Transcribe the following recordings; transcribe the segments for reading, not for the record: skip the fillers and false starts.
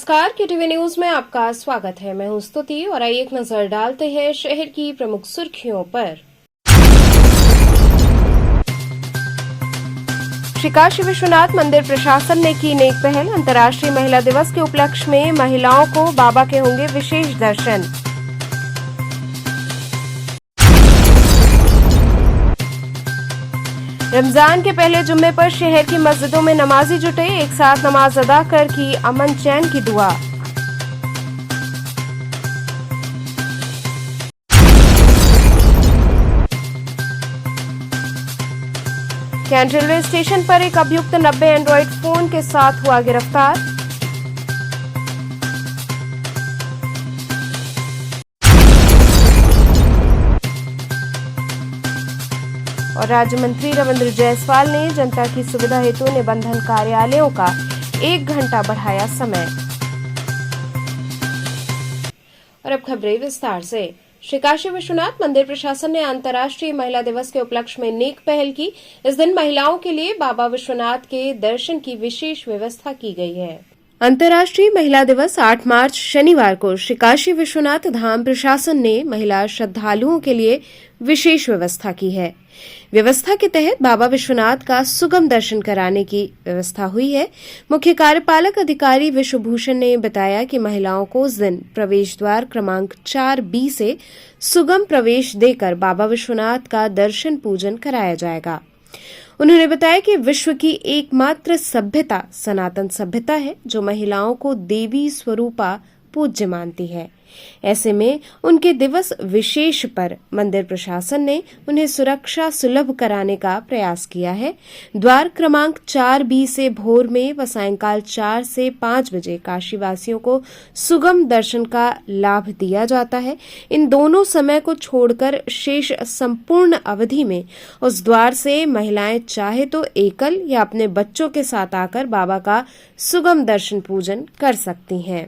नमस्कार, KTV news में आपका स्वागत है। मैं हूं स्तुति और आइए एक नजर डालते हैं शहर की प्रमुख सुर्खियों पर। श्री काशी विश्वनाथ मंदिर प्रशासन ने की नेक पहल। अंतर्राष्ट्रीय महिला दिवस के उपलक्ष्य में महिलाओं को बाबा के होंगे विशेष दर्शन। रमजान के पहले जुम्मे पर शहर की मस्जिदों में नमाजी जुटे, एक साथ नमाज अदा कर की अमन चैन की दुआ। कैंट रेलवे स्टेशन पर एक अभियुक्त 90 एंड्रॉइड फोन के साथ हुआ गिरफ्तार। और राज्य मंत्री रविंद्र जायसवाल ने जनता की सुविधा हेतु निबंधन कार्यालयों का 1 घंटा बढ़ाया समय। और अब खबरें विस्तार से। श्री काशी विश्वनाथ मंदिर प्रशासन ने अंतर्राष्ट्रीय महिला दिवस के उपलक्ष्य में नेक पहल की। इस दिन महिलाओं के लिए बाबा विश्वनाथ के दर्शन की विशेष व्यवस्था की गई है। अंतर्राष्ट्रीय महिला दिवस 8 मार्च शनिवार को श्री काशी विश्वनाथ धाम प्रशासन ने महिला श्रद्धालुओं के लिए विशेष व्यवस्था की है। व्यवस्था के तहत बाबा विश्वनाथ का सुगम दर्शन कराने की व्यवस्था हुई है। मुख्य कार्यपालक अधिकारी विश्वभूषण ने बताया कि महिलाओं को उस दिन प्रवेश द्वार क्रमांक 4B से सुगम प्रवेश देकर बाबा विश्वनाथ का दर्शन पूजन कराया जाएगा। उन्होंने बताया कि विश्व की एकमात्र सभ्यता सनातन सभ्यता है जो महिलाओं को देवी स्वरूपा पूज्य मानती है। ऐसे में उनके दिवस विशेष पर मंदिर प्रशासन ने उन्हें सुरक्षा सुलभ कराने का प्रयास किया है। द्वार क्रमांक 4B से भोर में व सायंकाल 4 से 5 बजे काशीवासियों को सुगम दर्शन का लाभ दिया जाता है। इन दोनों समय को छोड़कर शेष संपूर्ण अवधि में उस द्वार से महिलाएं चाहे तो एकल या अपने बच्चों के साथ आकर बाबा का सुगम दर्शन पूजन कर सकती हैं।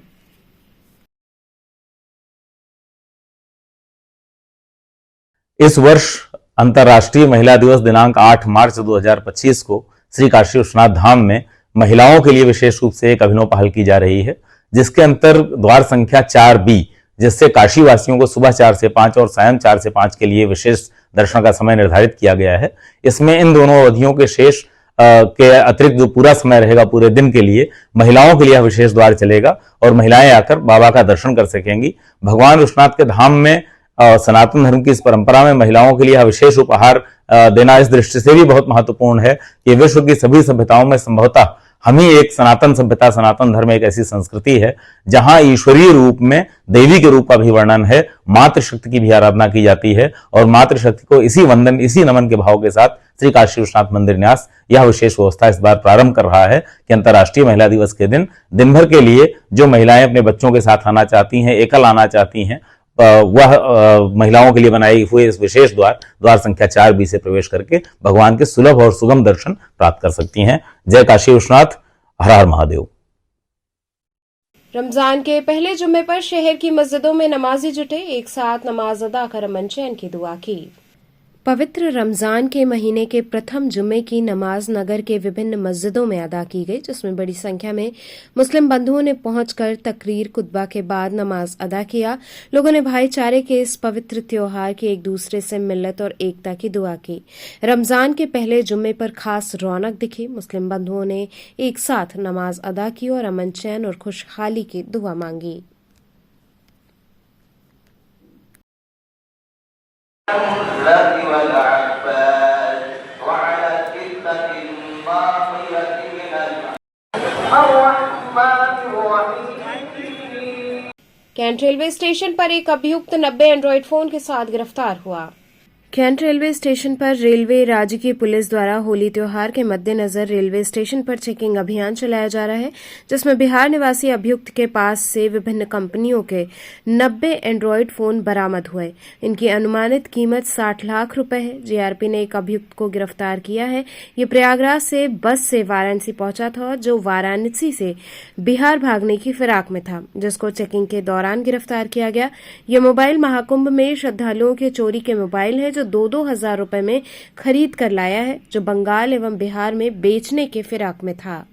इस वर्ष अंतर्राष्ट्रीय महिला दिवस दिनांक 8 मार्च 2025 को श्री काशी विश्वनाथ धाम में महिलाओं के लिए विशेष रूप से एक अभिनव पहल की जा रही है, जिसके अंतर द्वार संख्या 4B, जिससे काशी वासियों को सुबह 4 से 5 और सायं 4 से 5 के लिए विशेष दर्शन का समय निर्धारित किया गया है। इसमें इन दोनों अवधियों के शेष के अतिरिक्त जो पूरा समय रहेगा पूरे दिन के लिए महिलाओं के लिए विशेष द्वार चलेगा और महिलाएं आकर बाबा का दर्शन कर सकेंगी। भगवान विश्वनाथ के धाम में सनातन धर्म की इस परंपरा में महिलाओं के लिए विशेष उपहार देना इस दृष्टि से भी बहुत महत्वपूर्ण है कि विश्व की सभी सभ्यताओं में संभवतः हम ही एक सनातन सभ्यता, सनातन धर्म एक ऐसी संस्कृति है जहां ईश्वरीय रूप में देवी के रूप का भी वर्णन है, मातृशक्ति की भी आराधना की जाती है और मातृशक्ति को इसी वंदन, इसी नमन के भाव के साथ श्री काशी विश्वनाथ मंदिर न्यास यह विशेष व्यवस्था इस बार प्रारंभ कर रहा है कि अंतर्राष्ट्रीय महिला दिवस के दिन भर के लिए जो महिलाएं अपने बच्चों के साथ आना चाहती हैं, एकल आना चाहती हैं, वह महिलाओं के लिए बनाई हुई इस विशेष द्वार संख्या 4B से प्रवेश करके भगवान के सुलभ और सुगम दर्शन प्राप्त कर सकती हैं। जय काशी विश्वनाथ, हर हर महादेव। रमजान के पहले जुम्मे पर शहर की मस्जिदों में नमाजी जुटे, एक साथ नमाज अदा कर अमन चैन की दुआ की। पवित्र रमजान के महीने के प्रथम जुम्मे की नमाज नगर के विभिन्न मस्जिदों में अदा की गई, जिसमें बड़ी संख्या में मुस्लिम बंधुओं ने पहुंचकर तकरीर कुतबा के बाद नमाज अदा किया। लोगों ने भाईचारे के इस पवित्र त्योहार की एक दूसरे से मिल्लत और एकता की दुआ की। रमजान के पहले जुम्मे पर खास रौनक दिखी। मुस्लिम बंधुओं ने एक साथ नमाज अदा की और अमन चैन और खुशहाली की दुआ मांगी। कैंट रेलवे स्टेशन पर एक अभियुक्त 90 एंड्रॉइड फोन के साथ गिरफ्तार हुआ। कैंट रेलवे स्टेशन पर रेलवे राज्य की पुलिस द्वारा होली त्योहार के मद्देनजर रेलवे स्टेशन पर चेकिंग अभियान चलाया जा रहा है, जिसमें बिहार निवासी अभियुक्त के पास से विभिन्न कंपनियों के 90 एंड्रॉइड फोन बरामद हुए। इनकी अनुमानित कीमत 60 लाख रुपए है। जीआरपी ने एक अभियुक्त को गिरफ्तार किया है। ये प्रयागराज से बस से वाराणसी पहुंचा था, जो वाराणसी से बिहार भागने की फिराक में था, जिसको चेकिंग के दौरान गिरफ्तार किया गया। ये मोबाइल महाकुंभ में श्रद्धालुओं के चोरी के मोबाइल है, जो 2-2 हजार रुपए में खरीद कर लाया है, जो बंगाल एवं बिहार में बेचने के फिराक में था।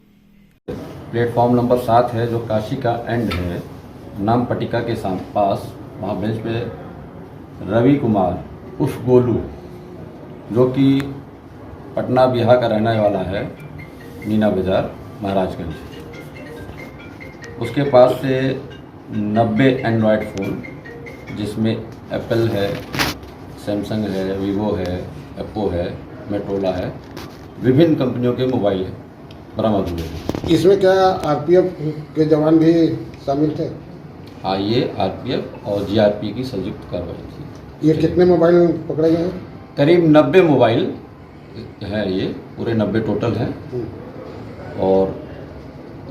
प्लेटफॉर्म नंबर 7 है जो काशी का एंड है, नाम पटिका के पास, वहाँ बेंच पे रवि कुमार उर्फ गोलू, जो कि पटना बिहार का रहने वाला है, मीना बाजार महाराजगंज, उसके पास से 90 एंड्रॉयड फ़ोन, जिसमें एप्पल है, सैमसंग है, वीवो है, एप्पो है, मोटोरोला है, विभिन्न कंपनियों के मोबाइल है बरामद हुए हैं। इसमें क्या आरपीएफ के जवान भी शामिल थे? हाँ, ये आरपीएफ और जीआरपी की संयुक्त कार्रवाई थी। ये कितने मोबाइल पकड़े गए हैं? करीब 90 मोबाइल हैं, ये पूरे 90 टोटल हैं। और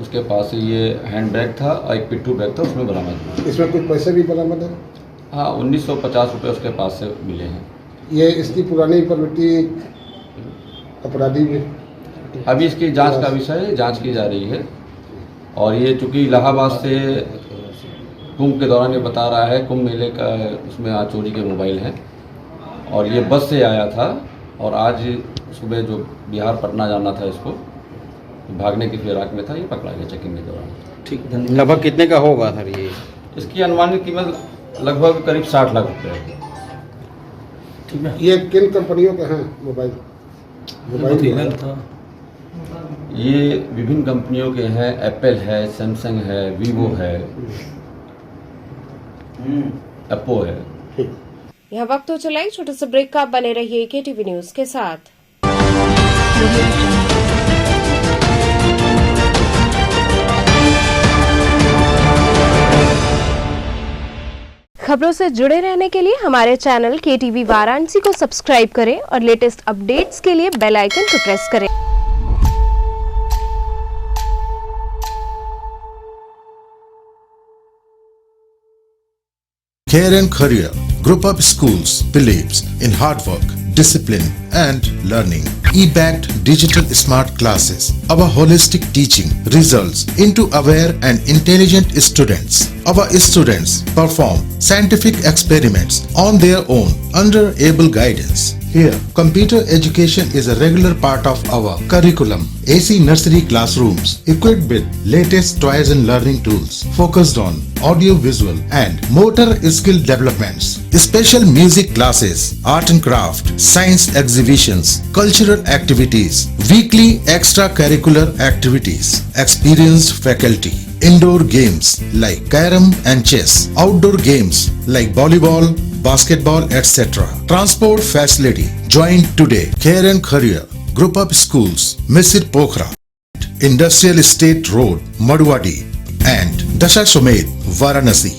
उसके पास से ये हैंड बैग था और एक पिट्ठू बैग था, उसमें बरामद हुआ। इसमें कुछ पैसे भी बरामद है? हाँ, 1950 रुपये उसके पास से मिले हैं। ये इसकी पुरानी प्रवृत्ति अपराधी भी? अभी इसकी जांच का विषय है, जांच की जा रही है। और ये चूँकि इलाहाबाद से कुंभ के दौरान ये बता रहा है, कुंभ मेले का उसमें आज चोरी के मोबाइल हैं, और ये बस से आया था और आज सुबह जो बिहार पटना जाना था, इसको भागने की फिराक में था, ये पकड़ा गया चेकिंग के दौरान। ठीक, लगभग कितने का होगा सर ये? इसकी अनुमानित कीमत लगभग करीब 60 लाख रुपये है। ठीक है। ये किन कंपनियों के हैं मोबाइल? ये विभिन्न कंपनियों के हैं, एप्पल है, सैमसंग है, वीवो है, एप्पो है। यह वक्त तो चला एक छोटे से ब्रेक का, बने रहिए केटीवी न्यूज के साथ। खबरों से जुड़े रहने के लिए हमारे चैनल केटीवी वाराणसी को सब्सक्राइब करें और लेटेस्ट अपडेट्स के लिए बेल आइकन को प्रेस करें। Care and Career Group of Schools believes in hard work, discipline and learning. E-backed digital smart classes. Our holistic teaching results into aware and intelligent students. Our students perform scientific experiments on their own under able guidance. Here, computer education is a regular part of our curriculum. AC nursery classrooms equipped with latest toys and learning tools focused on audio visual and motor skill developments. Special music classes, art and craft, science exhibitions, cultural activities, weekly extracurricular activities, experienced faculty. Indoor games like carom and chess, outdoor games like volleyball, basketball, etc. Transport facility. Join today. Care and Career Group of Schools, Misir Pokhara, Industrial Estate Road, Madhuwadi, and Dashasomed, Varanasi.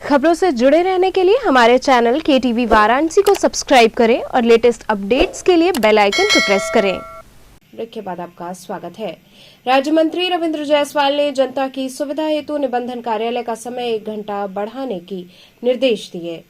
खबरों से जुड़े रहने के लिए हमारे channel KTV Varanasi को subscribe करें और लेटेस्ट अपडेट्स के लिए बेल आइकन को प्रेस करें। ब्रेक के बाद आपका स्वागत है। राज्य मंत्री रविंद्र जायसवाल ने जनता की सुविधा हेतु निबंधन कार्यालय का समय 1 घंटा बढ़ाने की निर्देश दिए।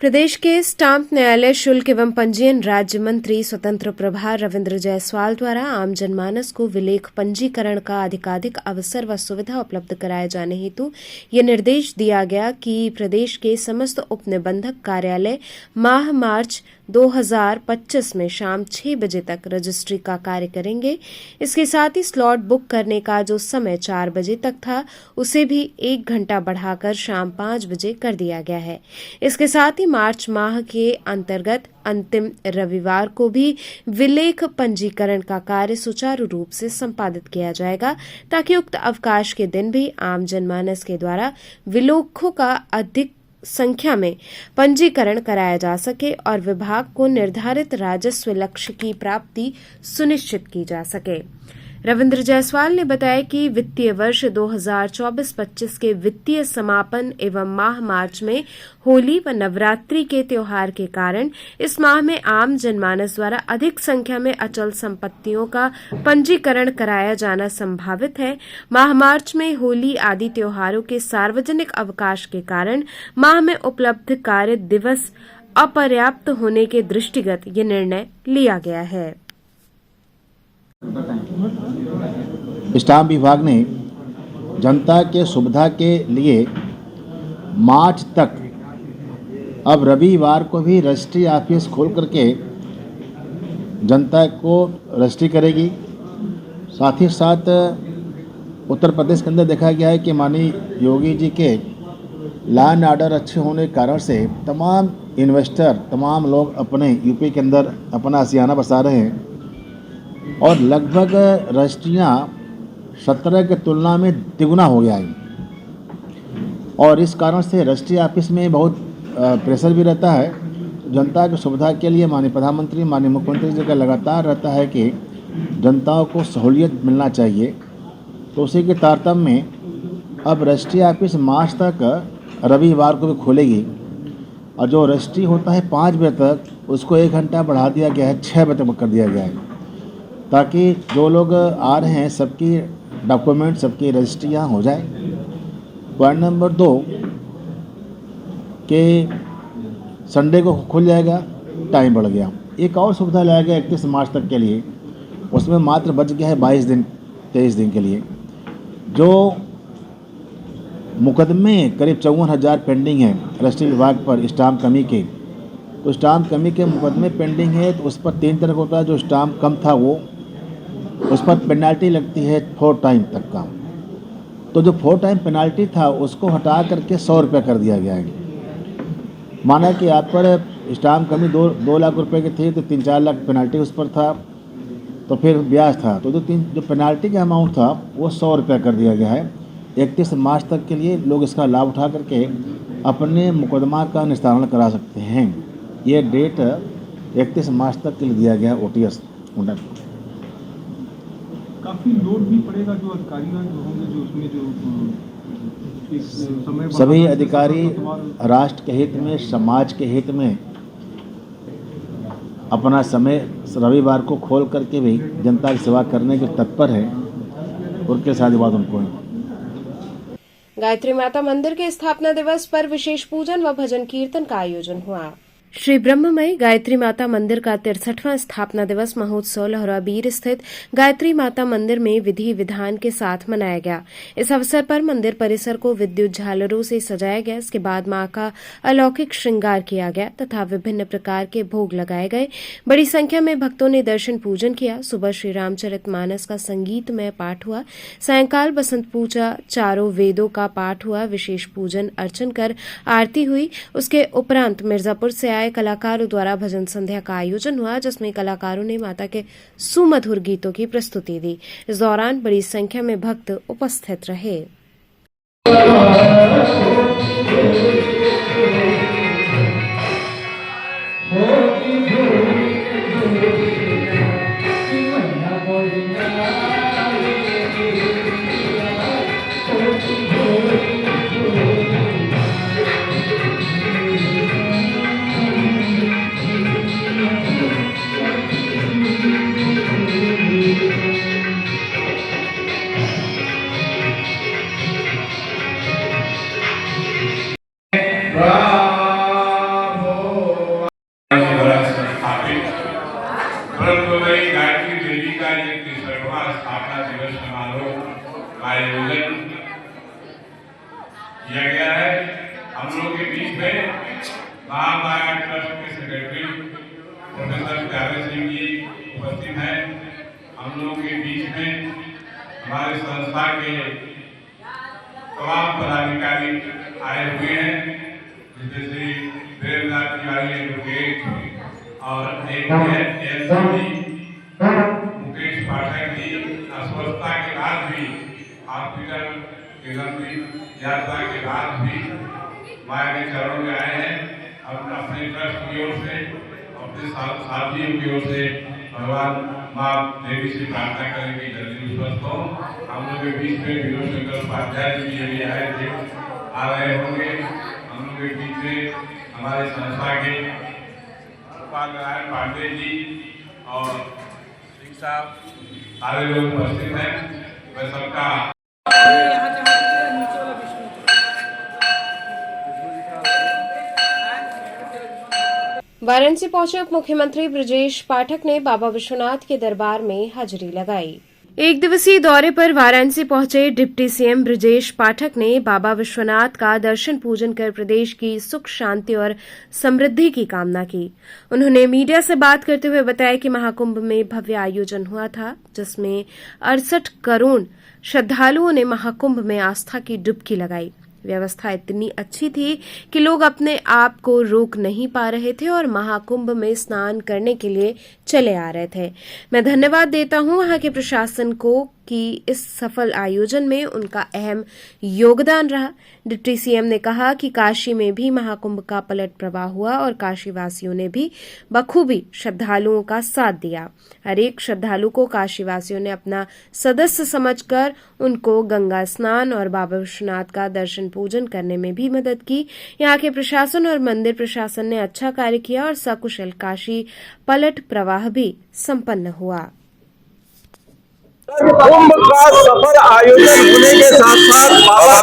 प्रदेश के स्टाम्प न्यायालय शुल्क एवं पंजीयन राज्य मंत्री स्वतंत्र प्रभार रविंद्र जायसवाल द्वारा आम जनमानस को विलेख पंजीकरण का अधिकाधिक अवसर व सुविधा उपलब्ध कराए जाने हेतु यह निर्देश दिया गया कि प्रदेश के समस्त उपनिबंधक कार्यालय माह मार्च 2025 में शाम 6 बजे तक रजिस्ट्री का कार्य करेंगे। इसके साथ ही स्लॉट बुक करने का जो समय 4 बजे तक था उसे भी 1 घंटा बढ़ाकर शाम 5 बजे कर दिया गया है। इसके साथ ही मार्च माह के अंतर्गत अंतिम रविवार को भी विलेख पंजीकरण का कार्य सुचारू रूप से संपादित किया जाएगा, ताकि उक्त अवकाश के दिन भी आम जनमानस के द्वारा विलोखों का अधिक संख्या में पंजीकरण कराया जा सके और विभाग को निर्धारित राजस्व लक्ष्य की प्राप्ति सुनिश्चित की जा सके। रविंद्र जायसवाल ने बताया कि वित्तीय वर्ष 2024-25 के वित्तीय समापन एवं माह मार्च में होली व नवरात्रि के त्योहार के कारण इस माह में आम जनमानस द्वारा अधिक संख्या में अचल संपत्तियों का पंजीकरण कराया जाना संभावित है। माह मार्च में होली आदि त्योहारों के सार्वजनिक अवकाश के कारण माह में उपलब्ध कार्य दिवस अपर्याप्त होने के दृष्टिगत ये निर्णय लिया गया है। स्टाम्प विभाग ने जनता के सुविधा के लिए मार्च तक अब रविवार को भी रजिस्ट्री ऑफिस खोल करके जनता को रजिस्ट्री करेगी। साथ ही साथ उत्तर प्रदेश के अंदर देखा गया है कि माननीय योगी जी के लॉ एंड ऑर्डर अच्छे होने के कारण से तमाम इन्वेस्टर, तमाम लोग अपने यूपी के अंदर अपना आशियाना बसा रहे हैं और लगभग रजिस्ट्रियाँ 17 की तुलना में तिगुना हो गया है। और इस कारण से रजिस्ट्री ऑफिस में बहुत प्रेशर भी रहता है। जनता की सुविधा के लिए माननीय प्रधानमंत्री, माननीय मुख्यमंत्री जी का लगातार रहता है कि जनताओं को सहूलियत मिलना चाहिए। तो उसी के तारतम्य में अब रजिस्ट्री ऑफिस मार्च तक रविवार को भी खोलेगी और जो रजिस्ट्री होता है 5 बजे तक उसको 1 घंटा बढ़ा दिया गया है, 6 बजे तक कर दिया गया है, ताकि जो लोग आ रहे हैं सबकी डॉक्यूमेंट, सबकी रजिस्ट्री यहाँ हो जाए। पॉइंट नंबर 2 कि संडे को खुल जाएगा, टाइम बढ़ गया। एक और सुविधा लाया गया 31 मार्च तक के लिए, उसमें मात्र बच गया है 22 दिन 23 दिन के लिए। जो मुकदमे करीब 54,000 पेंडिंग हैं रजिस्ट्री विभाग पर स्टाम्प कमी के, तो स्टाम्प कमी के मुकदमे पेंडिंग है तो उस पर 3 तरह का होता है। जो स्टाम्प कम था वो उस पर पेनल्टी लगती है 4 टाइम तक का। तो जो 4 टाइम पेनल्टी था उसको हटा करके 100 रुपये कर दिया गया है। माना कि आप पर स्टाम्प कमी 2 लाख रुपए की थी तो 3-4 लाख पेनल्टी उस पर था, तो फिर ब्याज था, तो जो पेनल्टी का अमाउंट था वो 100 रुपये कर दिया गया है। 31 मार्च तक के लिए लोग इसका लाभ उठा करके अपने मुकदमा का निस्तारण करा सकते हैं। ये डेट 31 मार्च तक के लिए दिया गया है OTS। काफ़ी लोड भी पड़ेगा जो अधिकारी जो होंगे, जो उसमें जो समय सभी अधिकारी राष्ट्र के हित में, समाज के हित में अपना समय रविवार को खोल करके भी जनता की सेवा करने के तत्पर है। उनके साथ बात उनको है। गायत्री माता मंदिर के स्थापना दिवस पर विशेष पूजन व भजन कीर्तन का आयोजन हुआ। श्री ब्रह्ममयी गायत्री माता मंदिर का 63वां स्थापना दिवस महोत्सव लहराबीर स्थित गायत्री माता मंदिर में विधि विधान के साथ मनाया गया। इस अवसर पर मंदिर परिसर को विद्युत झालरों से सजाया गया। इसके बाद मां का अलौकिक श्रृंगार किया गया तथा विभिन्न प्रकार के भोग लगाए गए। बड़ी संख्या में भक्तों ने दर्शन पूजन किया। सुबह श्री रामचरितमानस का संगीतमय पाठ हुआ। सायंकाल बसंत पूजा, चारों वेदों का पाठ हुआ। विशेष पूजन अर्चन कर आरती हुई। उसके उपरांत मिर्जापुर से आए कलाकारों द्वारा भजन संध्या का आयोजन हुआ, जिसमें कलाकारों ने माता के सुमधुर गीतों की प्रस्तुति दी। इस दौरान बड़ी संख्या में भक्त उपस्थित रहे। ब्रह्ममयी गायत्री देवी का ये 63वां स्थापना दिवस समारोह का आयोजन किया गया है। हम लोग के बीच में महामाया ट्रस्ट के सेक्रेटरी प्रोफेसर प्यारे सिंह जी उपस्थित हैं। हम लोग के बीच में हमारे संस्था के तमाम पदाधिकारी आए हुए हैं, जैसे श्री वीरेंद्र तिवारी एडवोकेट और एक मुकेश पाठक जी अस्वस्थता के बाद भी, हॉस्पिटल के लंबी यात्रा के बाद भी माया के चरणों में आए हैं। अपने ट्रस्ट की ओर से, अपने साथियों की ओर से भगवान माँ देवी से प्रार्थना करें कि जल्दी स्वस्थ हो। हम लोग के बीच में विनोद शंकर उपाध्याय जी भी आए थे, आ रहे होंगे। हम लोग के बीच में हमारे संस्था के नारायण पांडे जी और सिंह साहब सारे लोग उपस्थित हैं। मैं सबका वाराणसी पहुंचे उप मुख्यमंत्री ब्रजेश पाठक ने बाबा विश्वनाथ के दरबार में हाजिरी लगाई। एक दिवसीय दौरे पर वाराणसी पहुंचे डिप्टी सीएम ब्रजेश पाठक ने बाबा विश्वनाथ का दर्शन पूजन कर प्रदेश की सुख शांति और समृद्धि की कामना की। उन्होंने मीडिया से बात करते हुए बताया कि महाकुंभ में भव्य आयोजन हुआ था, जिसमें 68 करोड़ श्रद्धालुओं ने महाकुंभ में आस्था की डुबकी लगाई। व्यवस्था इतनी अच्छी थी कि लोग अपने आप को रोक नहीं पा रहे थे और महाकुंभ में स्नान करने के लिए चले आ रहे थे। मैं धन्यवाद देता हूं वहां के प्रशासन को कि इस सफल आयोजन में उनका अहम योगदान रहा। डिप्टी सीएम ने कहा कि काशी में भी महाकुंभ का पलट प्रवाह हुआ और काशीवासियों ने भी बखूबी श्रद्धालुओं का साथ दिया। हर एक श्रद्धालु को काशीवासियों ने अपना सदस्य समझकर उनको गंगा स्नान और बाबा विश्वनाथ का दर्शन पूजन करने में भी मदद की। यहाँ के प्रशासन और मंदिर प्रशासन ने अच्छा कार्य किया और सकुशल काशी पलट प्रवाह भी संपन्न हुआ। कुंभ का सफल आयोजन होने के साथ साथ बाबा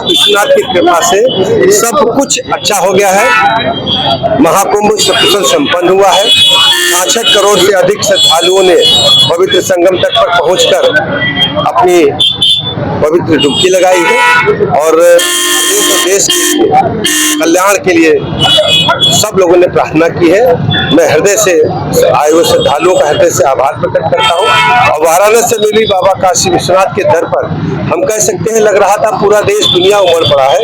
विश्वनाथ की कृपा से सब कुछ अच्छा हो गया है। महाकुंभ सकुशल संपन्न हुआ है। 66 करोड़ से अधिक श्रद्धालुओं ने पवित्र संगम तट पर पहुंचकर अपनी पवित्र डुबकी लगाई है और देश के कल्याण के लिए सब लोगों ने प्रार्थना की है। मैं हृदय से आए हुए श्रद्धालुओं का हृदय से आभार प्रकट करता हूँ। और वाराणसी में भी बाबा काशी विश्वनाथ के दर पर हम कह सकते हैं लग रहा था पूरा देश दुनिया उमड़ पड़ा है।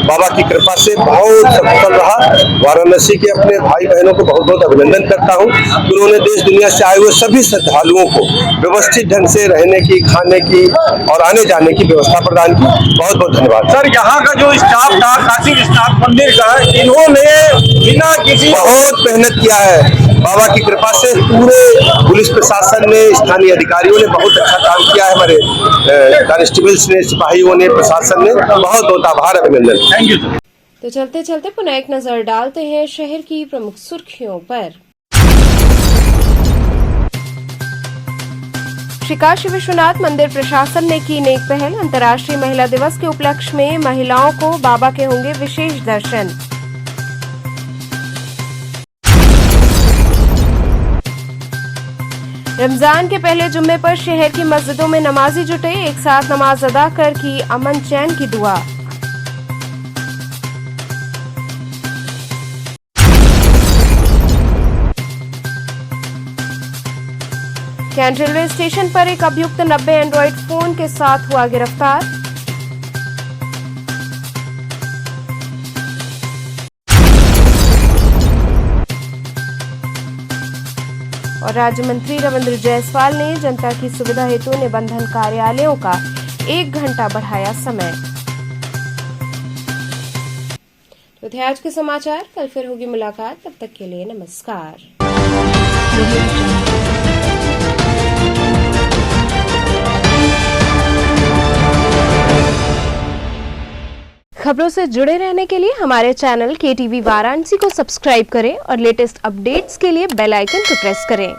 बाबा की कृपा से बहुत सफल रहा। वाराणसी के अपने भाई बहनों को बहुत बहुत अभिनंदन करता हूँ। उन्होंने देश दुनिया से आए हुए सभी श्रद्धालुओं को व्यवस्थित ढंग से रहने की, खाने की और आने जाने की व्यवस्था प्रदान की। बहुत बहुत धन्यवाद। सर, यहाँ का जो स्टाफ था, काशी विश्वनाथ मंदिर का, इन्होंने बिना किसी बहुत मेहनत किया है। बाबा की कृपा से पूरे पुलिस प्रशासन ने, स्थानीय अधिकारियों ने बहुत अच्छा काम किया है। हमारे कांस्टेबल्स ने, सिपाहियों ने, प्रशासन ने बहुत बहुत आभार, अभिनंदन। Thank you. तो चलते चलते पुनः एक नजर डालते हैं शहर की प्रमुख सुर्खियों पर। श्री काशी विश्वनाथ मंदिर प्रशासन ने की नेक पहल। अंतर्राष्ट्रीय महिला दिवस के उपलक्ष्य में महिलाओं को बाबा के होंगे विशेष दर्शन। रमजान के पहले जुम्मे पर शहर की मस्जिदों में नमाजी जुटे, एक साथ नमाज अदा कर की अमन चैन की दुआ। कैंट रेलवे स्टेशन पर एक अभियुक्त 90 एंड्रॉइड फोन के साथ हुआ गिरफ्तार। और राज्य मंत्री रविंद्र जायसवाल ने जनता की सुविधा हेतु निबंधन कार्यालयों का 1 घंटा बढ़ाया समय। तो थे आज के समाचार। कल फिर होगी मुलाकात, तब तक के लिए नमस्कार। खबरों से जुड़े रहने के लिए हमारे चैनल KTV वाराणसी को सब्सक्राइब करें और लेटेस्ट अपडेट्स के लिए बेल आइकन को प्रेस करें।